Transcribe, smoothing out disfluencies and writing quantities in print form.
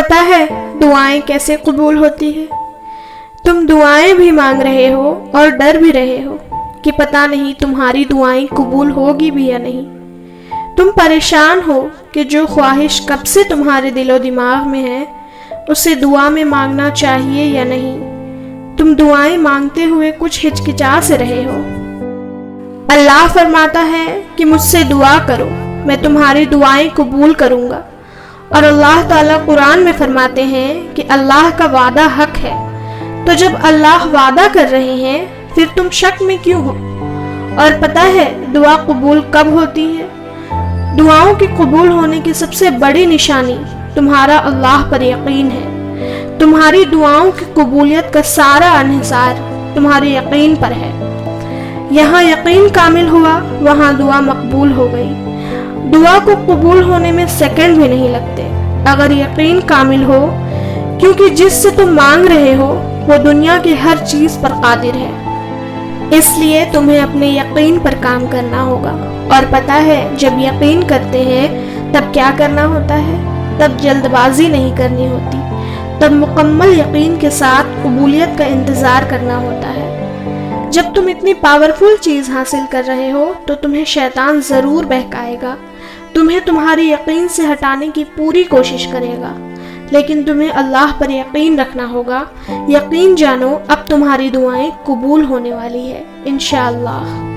پتہ ہے دعائیں کیسے قبول ہوتی ہے؟ تم دعائیں بھی مانگ رہے ہو اور ڈر بھی رہے ہو کہ پتہ نہیں تمہاری دعائیں قبول ہوگی بھی یا نہیں۔ تم پریشان ہو کہ جو خواہش کب سے تمہارے دل و دماغ میں ہے اسے دعا میں مانگنا چاہیے یا نہیں۔ تم دعائیں مانگتے ہوئے کچھ ہچکچا سے رہے ہو۔ اللہ فرماتا ہے کہ مجھ سے دعا کرو، میں تمہاری دعائیں قبول کروں گا۔ اور اللہ تعالیٰ قرآن میں فرماتے ہیں کہ اللہ کا وعدہ حق ہے، تو جب اللہ وعدہ کر رہے ہیں پھر تم شک میں کیوں ہو؟ اور پتہ ہے دعا قبول کب ہوتی ہے؟ دعاؤں کے قبول ہونے کی سب سے بڑی نشانی تمہارا اللہ پر یقین ہے۔ تمہاری دعاؤں کی قبولیت کا سارا انحصار تمہارے یقین پر ہے۔ یہاں یقین کامل ہوا، وہاں دعا مقبول ہو گئی۔ دعا کو قبول ہونے میں سیکنڈ بھی نہیں لگتے اگر یقین کامل ہو، کیونکہ جس سے تم مانگ رہے ہو وہ دنیا کی ہر چیز پر قادر ہے۔ اس لیے تمہیں اپنے یقین پر کام کرنا ہوگا۔ اور پتہ ہے جب یقین کرتے ہیں تب کیا کرنا ہوتا ہے؟ تب جلد بازی نہیں کرنی ہوتی، تب مکمل یقین کے ساتھ قبولیت کا انتظار کرنا ہوتا ہے۔ جب تم اتنی پاورفل چیز حاصل کر رہے ہو تو تمہیں شیطان ضرور بہکائے گا، تمہیں تمہاری یقین سے ہٹانے کی پوری کوشش کرے گا، لیکن تمہیں اللہ پر یقین رکھنا ہوگا۔ یقین جانو اب تمہاری دعائیں قبول ہونے والی ہے انشاءاللہ۔